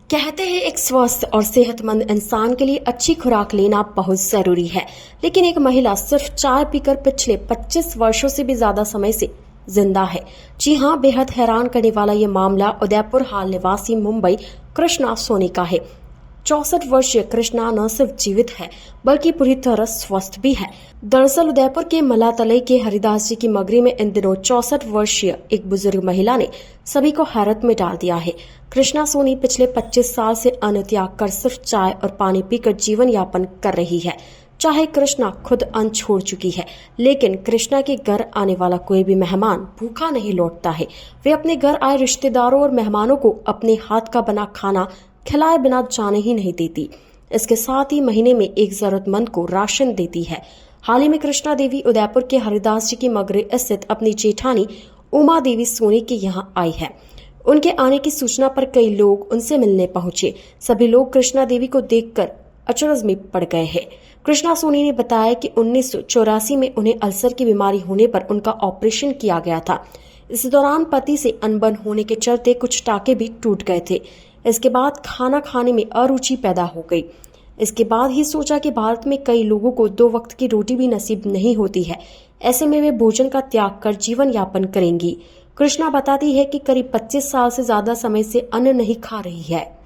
कहते हैं एक स्वस्थ और सेहतमंद इंसान के लिए अच्छी खुराक लेना बहुत जरूरी है। लेकिन एक महिला सिर्फ चाय पीकर पिछले 25 वर्षों से भी ज्यादा समय से जिंदा है। जी हाँ, बेहद हैरान करने वाला ये मामला उदयपुर हाल निवासी मुंबई कृष्णा सोनी का है। 64 वर्षीय कृष्णा न सिर्फ जीवित है बल्कि पूरी तरह स्वस्थ भी है। दरअसल उदयपुर के मलातलई के हरिदास जी की मगरी में इन दिनों 64 वर्षीय एक बुजुर्ग महिला ने सभी को हैरत में डाल दिया है। कृष्णा सोनी पिछले 25 साल से अन्न त्याग कर सिर्फ चाय और पानी पीकर जीवन यापन कर रही है। चाहे कृष्णा खुद अन्न छोड़ चुकी है, लेकिन कृष्णा के घर आने वाला कोई भी मेहमान भूखा नहीं लौटता है। वे अपने घर आए रिश्तेदारों और मेहमानों को अपने हाथ का बना खाना खिलाए बिना जाने ही नहीं देती। इसके साथ ही महीने में एक जरूरतमंद को राशन देती है। हाल ही में कृष्णा देवी उदयपुर के हरिदास जी की मगरे स्थित अपनी जेठानी उमा देवी सोनी के यहाँ आई है। उनके आने की सूचना पर कई लोग उनसे मिलने पहुंचे। सभी लोग कृष्णा देवी को देखकर अचरज में पड़ गए हैं। कृष्णा सोनी ने बताया कि 1984 में उन्हें अल्सर की बीमारी होने पर उनका ऑपरेशन किया गया था। इस दौरान पति से अनबन होने के चलते कुछ टाके भी टूट गए थे। इसके बाद खाना खाने में अरुचि पैदा हो गई। इसके बाद ही सोचा कि भारत में कई लोगों को 2 वक्त की रोटी भी नसीब नहीं होती है। ऐसे में वे भोजन का त्याग कर जीवन यापन करेंगी। कृष्णा बताती है कि करीब 25 साल से ज्यादा समय से अन्न नहीं खा रही है।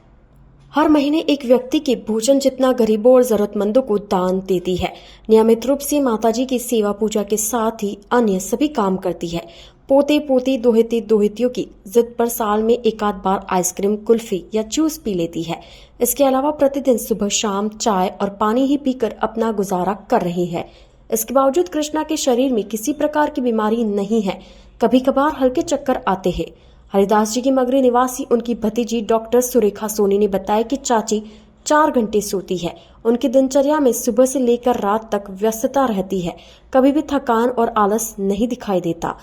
हर महीने एक व्यक्ति के भोजन जितना गरीबों और जरूरतमंदों को दान देती है। नियमित रूप से माताजी की सेवा पूजा के साथ ही अन्य सभी काम करती है। पोते पोती दोहिते दोहितियों की जिद पर साल में एक आध बार आइसक्रीम, कुल्फी या जूस पी लेती है। इसके अलावा प्रतिदिन सुबह शाम चाय और पानी ही पीकर अपना गुजारा कर रही है। इसके बावजूद कृष्णा के शरीर में किसी प्रकार की बीमारी नहीं है। कभी कभार हल्के चक्कर आते हैं। हरिदास जी की मगरी निवासी उनकी भतीजी डॉक्टर सुरेखा सोनी ने बताया कि चाची 4 घंटे सोती है। उनकी दिनचर्या में सुबह से लेकर रात तक व्यस्तता रहती है। कभी भी थकान और आलस नहीं दिखाई देता।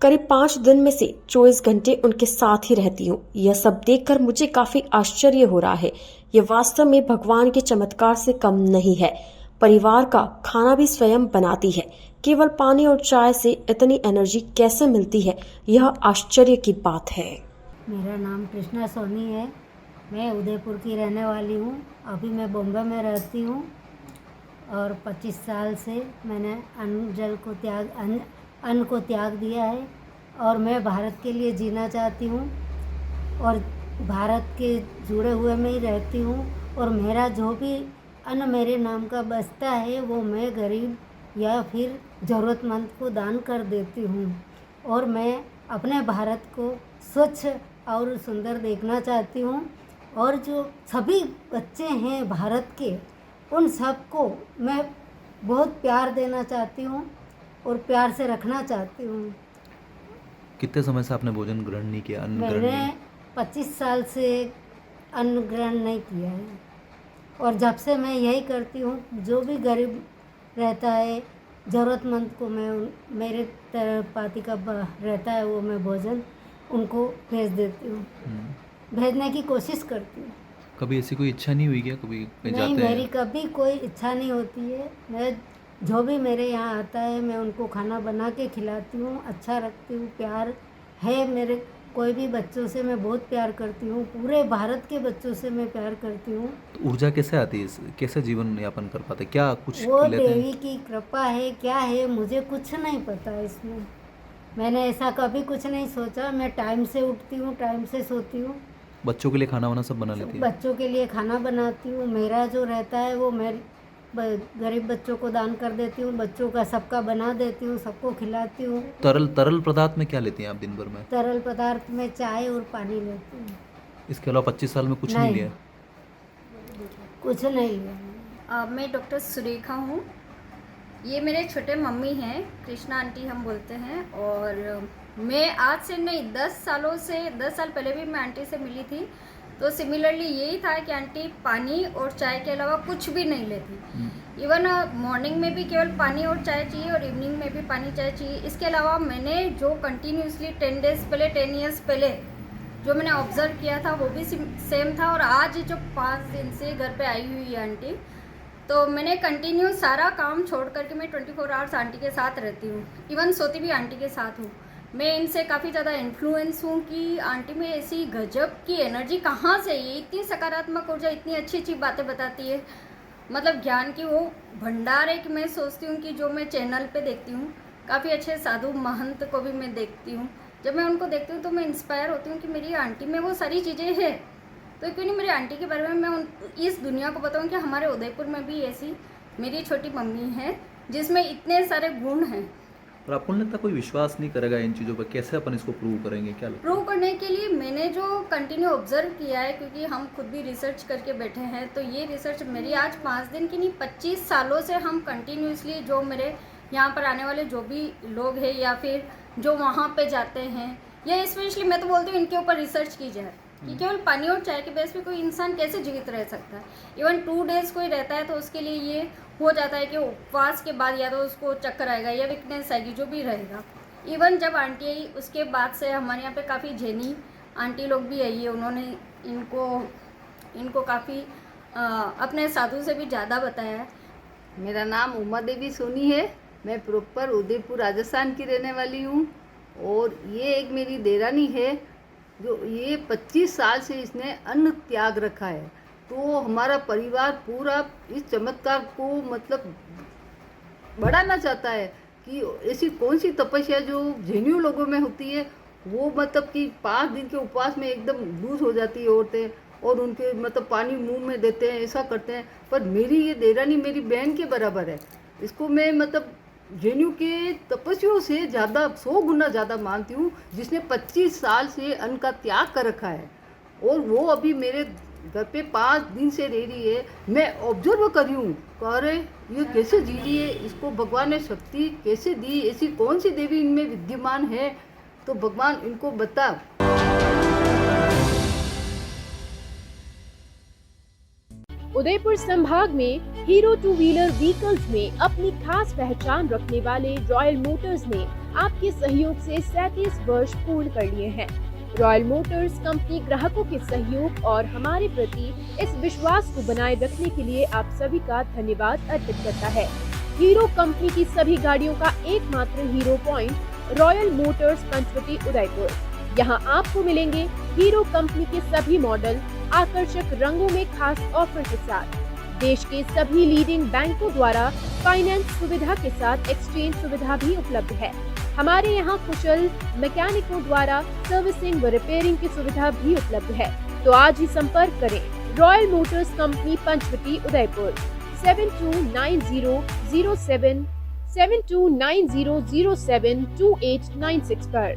करीब 5 दिन में से 24 घंटे उनके साथ ही रहती हूँ। यह सब देखकर मुझे काफी आश्चर्य हो रहा है। यह वास्तव में भगवान के चमत्कार से कम नहीं है। परिवार का खाना भी स्वयं बनाती है। केवल पानी और चाय से इतनी एनर्जी कैसे मिलती है, यह आश्चर्य की बात है। मेरा नाम कृष्णा सोनी है। मैं उदयपुर की रहने वाली हूँ। अभी मैं बॉम्बे में रहती हूँ और 25 साल से मैंने अन्न को त्याग दिया है और मैं भारत के लिए जीना चाहती हूँ और भारत के जुड़े हुए में ही रहती हूँ। और मेरा जो भी अन्न मेरे नाम का बचता है वो मैं गरीब या फिर ज़रूरतमंद को दान कर देती हूँ। और मैं अपने भारत को स्वच्छ और सुंदर देखना चाहती हूँ। और जो सभी बच्चे हैं भारत के, उन सबको मैं बहुत प्यार देना चाहती हूँ और प्यार से रखना चाहती हूँ। कितने समय से आपने भोजन ग्रहण नहीं किया, अन्न ग्रहण मैंने नहीं? 25 साल से अन्न ग्रहण नहीं किया है। और जब से मैं यही करती हूँ, जो भी गरीब रहता है, ज़रूरतमंद को मैं मेरे पाती का रहता है वो मैं भोजन उनको भेज देती हूँ, भेजने की कोशिश करती हूँ। कभी ऐसी कोई इच्छा नहीं हुई क्या, कभी कहीं नहीं, जाते मेरी हैं? कभी कोई इच्छा नहीं होती है। मैं जो भी मेरे यहाँ आता है मैं उनको खाना बना के खिलाती हूँ, अच्छा रखती हूँ। प्यार है मेरे कोई भी बच्चों से मैं बहुत प्यार करती हूँ। पूरे भारत के बच्चों से मैं प्यार करती हूँ। तो ऊर्जा कैसे आती है कैसे जीवन यापन कर पाते, क्या कुछ वो लेते हैं? देवी की कृपा है, क्या है मुझे कुछ नहीं पता इसमें। मैंने ऐसा कभी कुछ नहीं सोचा। मैं टाइम से उठती हूँ, टाइम से सोती हूँ। बच्चों के लिए खाना वाना सब बना लेती है? बच्चों के लिए खाना बनाती हूँ। मेरा जो रहता है वो मैं गरीब बच्चों को दान कर देती हूँ। बच्चों का सबका बना देती हूँ, सबको खिलाती हूँ। तरल पदार्थ में क्या लेती हैं आप दिन भर में? तरल पदार्थ में चाय और पानी लेती हूँ। इसके अलावा 25 साल में कुछ नहीं लिया? कुछ नहीं लिया। मैं डॉक्टर सुरेखा हूँ। ये मेरे छोटे मम्मी हैं, कृष्णा आंटी हम बोलते हैं। और मैं आज से नहीं 10 साल पहले भी मैं आंटी से मिली थी। तो सिमिलरली यही था कि आंटी पानी और चाय के अलावा कुछ भी नहीं लेती। इवन मॉर्निंग में भी केवल पानी और चाय चाहिए और इवनिंग में भी पानी चाय चाहिए। इसके अलावा मैंने जो कंटिन्यूसली 10 डेज़ पहले 10 ईयर्स पहले जो मैंने ऑब्ज़र्व किया था वो भी सेम था। और आज जो 5 दिन से घर पे आई हुई है आंटी, तो मैंने कंटिन्यू सारा काम छोड़ करके मैं 24 आवर्स आंटी के साथ रहती हूँ। इवन सोती भी आंटी के साथ हूँ। मैं इनसे काफ़ी ज़्यादा इन्फ्लुएंस हूँ कि आंटी में ऐसी गजब की एनर्जी कहाँ से, ये इतनी सकारात्मक ऊर्जा, इतनी अच्छी अच्छी बातें बताती है, मतलब ज्ञान की वो भंडार है कि मैं सोचती हूँ कि जो मैं चैनल पे देखती हूँ, काफ़ी अच्छे साधु महंत को भी मैं देखती हूँ, जब मैं उनको देखती हूँ तो मैं इंस्पायर होती हूँ कि मेरी आंटी में वो सारी चीज़ें हैं, तो क्यों नहीं मेरी आंटी के बारे में मैं इस दुनिया को बताऊँ कि हमारे उदयपुर में भी ऐसी मेरी छोटी मम्मी है जिसमें इतने सारे गुण हैं। और आपको नहीं लगता कोई विश्वास नहीं करेगा इन चीज़ों पर? कैसे अपन इसको प्रूव करेंगे, क्या लगता प्रूव करने के लिए मैंने जो कंटिन्यू ऑब्जर्व किया है, क्योंकि हम खुद भी रिसर्च करके बैठे हैं, तो ये रिसर्च मेरी आज 5 दिन की नहीं 25 सालों से हम कंटिन्यूसली, जो मेरे यहाँ पर आने वाले जो भी लोग हैं या फिर जो वहाँ पे जाते हैं, या स्पेशली मैं तो बोलती हूँ इनके ऊपर रिसर्च की जाए कि केवल पानी और चाय के बेस पे कोई इंसान कैसे जीवित रह सकता है। इवन 2 डेज कोई रहता है तो उसके लिए ये हो जाता है कि उपवास के बाद या तो उसको चक्कर आएगा या वीकनेस आएगी, जो भी रहेगा। इवन जब आंटी आई उसके बाद से हमारे यहाँ पे काफ़ी जैनी आंटी लोग भी आई है, उन्होंने इनको काफ़ी अपने साधु से भी ज़्यादा बताया है। मेरा नाम उमा देवी सोनी है। मैं प्रॉपर उदयपुर राजस्थान की रहने वाली हूँ और ये एक मेरी देरानी है जो ये 25 साल से इसने अन्न त्याग रखा है। तो हमारा परिवार पूरा इस चमत्कार को मतलब बढ़ाना चाहता है कि ऐसी कौन सी तपस्या जो जैनियों लोगों में होती है, वो मतलब कि 5 दिन के उपवास में एकदम लूज हो जाती है औरतें और उनके मतलब पानी मुंह में देते हैं, ऐसा करते हैं। पर मेरी ये देरानी मेरी बहन के बराबर है। इसको मैं मतलब जैनियों के तपस्वियों से ज़्यादा 100 गुना ज़्यादा मानती हूँ, जिसने 25 साल से अन्न का त्याग कर रखा है और वो अभी मेरे घर पे 5 दिन से रह रही है। मैं ऑब्जर्व कर रही हूँ, कह रहे ये कैसे जी रही है, इसको भगवान ने शक्ति कैसे दी, ऐसी कौन सी देवी इनमें विद्यमान है, तो भगवान इनको बता। उदयपुर संभाग में हीरो 2 व्हीलर व्हीकल्स में अपनी खास पहचान रखने वाले रॉयल मोटर्स ने आपके सहयोग से 37 वर्ष पूर्ण कर लिए हैं। रॉयल मोटर्स कंपनी ग्राहकों के सहयोग और हमारे प्रति इस विश्वास को बनाए रखने के लिए आप सभी का धन्यवाद अर्पित करता है। हीरो कंपनी की सभी गाड़ियों का एकमात्र Hero point Royal Motors Panchvati Udaipur. यहाँ आपको मिलेंगे हीरो कंपनी के सभी मॉडल आकर्षक रंगों में खास ऑफर के साथ। देश के सभी लीडिंग बैंकों द्वारा फाइनेंस सुविधा के साथ एक्सचेंज सुविधा भी उपलब्ध है। हमारे यहाँ कुशल मैकेनिकों द्वारा सर्विसिंग व रिपेयरिंग की सुविधा भी उपलब्ध है। तो आज ही संपर्क करें Royal Motors company Panchvati Udaipur 729007 2896 पर।